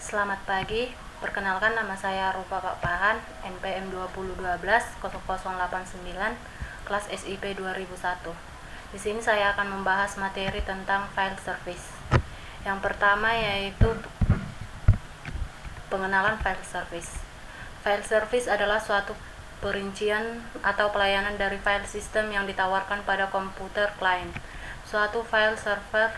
Selamat pagi, perkenalkan nama saya Rupa Kak Pahan, NPM 2012-0089, kelas SIP 2001. Di sini saya akan membahas materi tentang file service. Yang pertama yaitu pengenalan file service. File service adalah suatu perincian atau pelayanan dari file system yang ditawarkan pada komputer klien. Suatu file server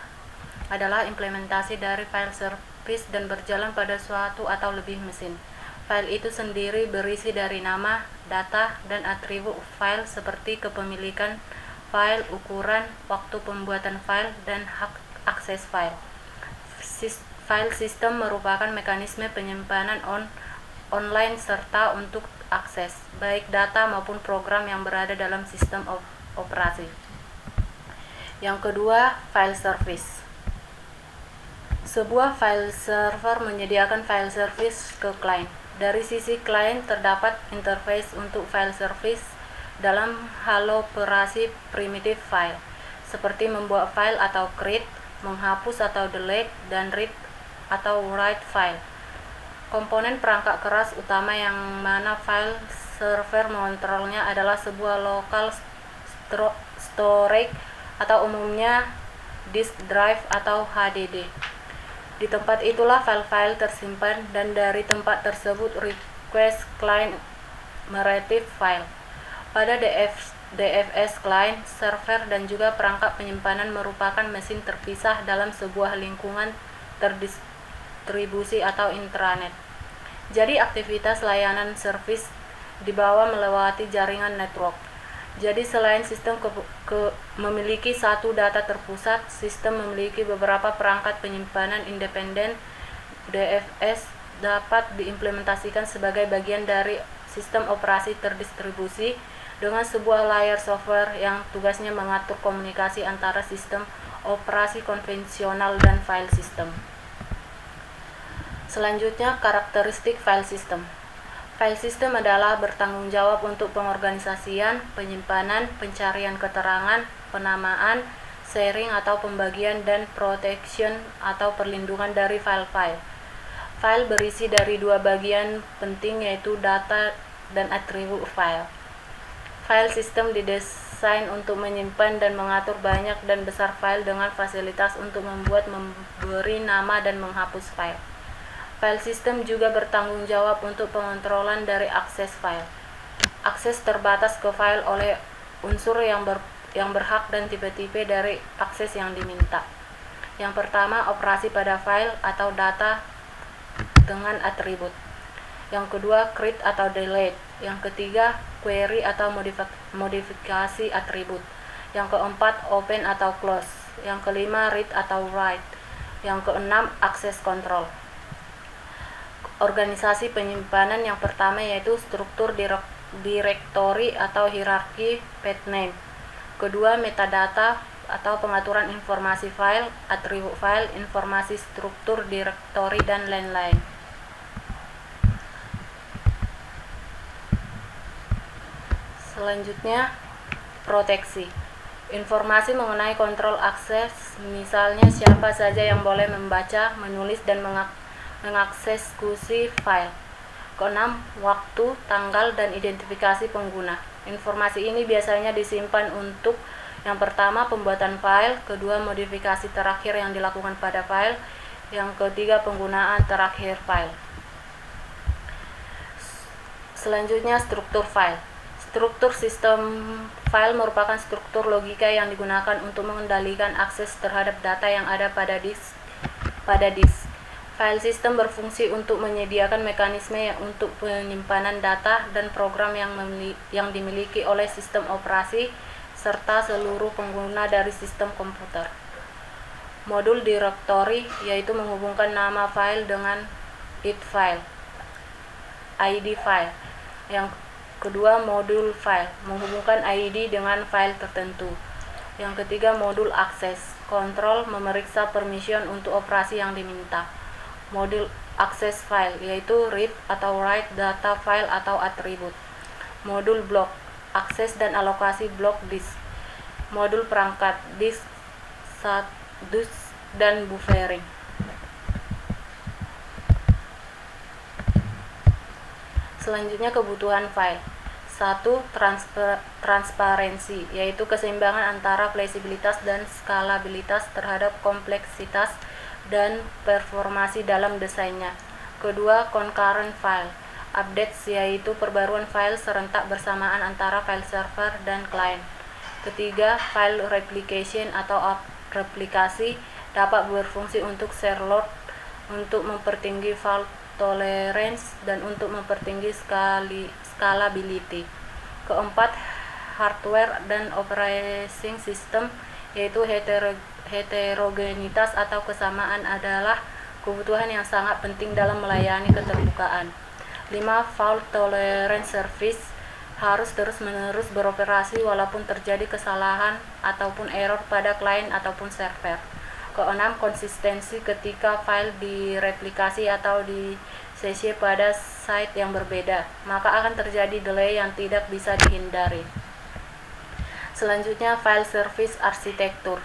adalah implementasi dari file service dan berjalan pada suatu atau lebih mesin. File itu sendiri berisi dari nama, data, dan atribut file seperti kepemilikan file, ukuran, waktu pembuatan file, dan hak akses file. File system merupakan mekanisme penyimpanan online serta untuk akses, baik data maupun program yang berada dalam sistem operasi. Yang kedua, file service. Sebuah file server menyediakan file service ke klien. Dari sisi klien terdapat interface untuk file service dalam hal operasi primitif file, seperti membuat file atau create, menghapus atau delete, dan read atau write file. Komponen perangkat keras utama yang mana file server mengontrolnya adalah sebuah local storage atau umumnya disk drive atau HDD. Di tempat itulah file-file tersimpan dan dari tempat tersebut request client meretrieve file. Pada DFS client, server dan juga perangkat penyimpanan merupakan mesin terpisah dalam sebuah lingkungan terdistribusi atau intranet. Jadi aktivitas layanan service dibawa melewati jaringan network. Jadi selain sistem memiliki satu data terpusat, sistem memiliki beberapa perangkat penyimpanan independen. DFS dapat diimplementasikan sebagai bagian dari sistem operasi terdistribusi dengan sebuah layer software yang tugasnya mengatur komunikasi antara sistem operasi konvensional dan file system. Selanjutnya, karakteristik file system. File system adalah bertanggung jawab untuk pengorganisasian, penyimpanan, pencarian keterangan, penamaan, sharing atau pembagian, dan protection atau perlindungan dari file-file. File berisi dari dua bagian penting yaitu data dan atribut file. File system didesain untuk menyimpan dan mengatur banyak dan besar file dengan fasilitas untuk memberi nama dan menghapus file. File system juga bertanggung jawab untuk pengontrolan dari akses file. Akses terbatas ke file oleh unsur yang berhak dan tipe-tipe dari akses yang diminta. Yang pertama, operasi pada file atau data dengan atribut. Yang kedua, create atau delete. Yang ketiga, query atau modifikasi atribut. Yang keempat, open atau close. Yang kelima, read atau write. Yang keenam, access control. Organisasi penyimpanan yang pertama yaitu struktur direktori atau hierarki path name. Kedua, metadata atau pengaturan informasi file, atribut file, informasi struktur direktori, dan lain-lain. Selanjutnya, proteksi. Informasi mengenai kontrol akses, misalnya siapa saja yang boleh membaca, menulis, dan mengakses file. Keenam, waktu, tanggal, dan identifikasi pengguna. Informasi ini biasanya disimpan untuk yang pertama pembuatan file, kedua modifikasi terakhir yang dilakukan pada file, yang ketiga penggunaan terakhir file. Selanjutnya, struktur file. Struktur sistem file merupakan struktur logika yang digunakan untuk mengendalikan akses terhadap data yang ada pada disk. File system berfungsi untuk menyediakan mekanisme untuk penyimpanan data dan program yang dimiliki oleh sistem operasi serta seluruh pengguna dari sistem komputer. Modul directory yaitu menghubungkan nama file dengan id file, ID file. Yang kedua, modul file menghubungkan ID dengan file tertentu. Yang ketiga, modul akses control memeriksa permission untuk operasi yang diminta. Modul akses file yaitu read atau write data file atau atribut. Modul block, akses dan alokasi blok disk. Modul perangkat disk, dan buffering. Selanjutnya kebutuhan file. 1. Transparansi, yaitu keseimbangan antara fleksibilitas dan skalabilitas terhadap kompleksitas dan performasi dalam desainnya. Kedua, concurrent file. Updates, yaitu perbaruan file serentak bersamaan antara file server dan client. Ketiga, file replication atau replikasi dapat berfungsi untuk share load, untuk mempertinggi fault tolerance, dan untuk mempertinggi scalability. Keempat, hardware dan operating system, yaitu heterogenitas atau kesamaan adalah kebutuhan yang sangat penting dalam melayani keterbukaan. 5. Fault tolerance service harus terus-menerus beroperasi walaupun terjadi kesalahan ataupun error pada klien ataupun server. Keenam, konsistensi ketika file direplikasi atau di sesi pada site yang berbeda, maka akan terjadi delay yang tidak bisa dihindari. Selanjutnya, file service arsitektur.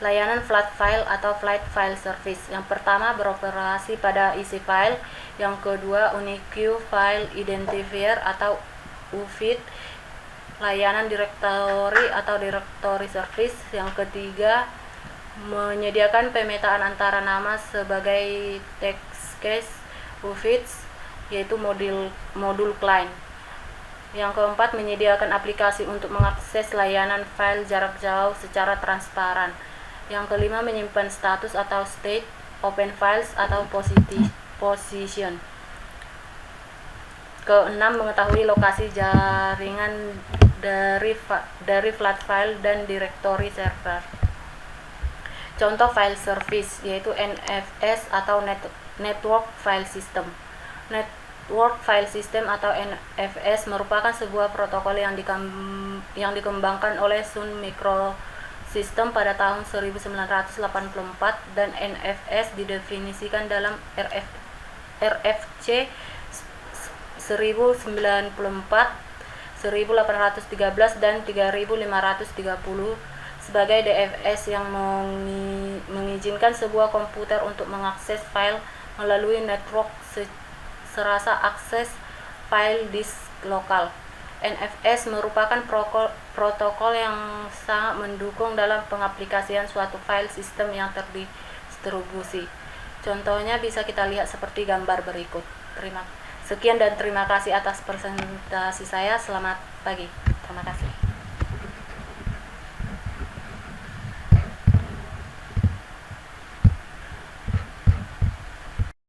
Layanan flat file atau flat file service. Yang pertama beroperasi pada isi file, yang kedua Unique File Identifier atau UFID, layanan directory atau directory service. Yang ketiga menyediakan pemetaan antara nama sebagai text case UFIDs, yaitu modul client. Yang keempat menyediakan aplikasi untuk mengakses layanan file jarak jauh secara transparan. Yang kelima menyimpan status atau state, open files atau position. Keenam mengetahui lokasi jaringan dari flat file dan directory server. Contoh file service yaitu NFS atau Network File System. Network File System atau NFS merupakan sebuah protokol yang dikembangkan oleh Sun Microsystems pada tahun 1984, dan NFS didefinisikan dalam RFC 1094, 1813 dan 3530 sebagai DFS yang mengizinkan sebuah komputer untuk mengakses file melalui network serasa akses file disk lokal. NFS merupakan protokol yang sangat mendukung dalam pengaplikasian suatu file sistem yang terdistribusi. Contohnya bisa kita lihat seperti gambar berikut. Sekian dan terima kasih atas presentasi saya. Selamat pagi.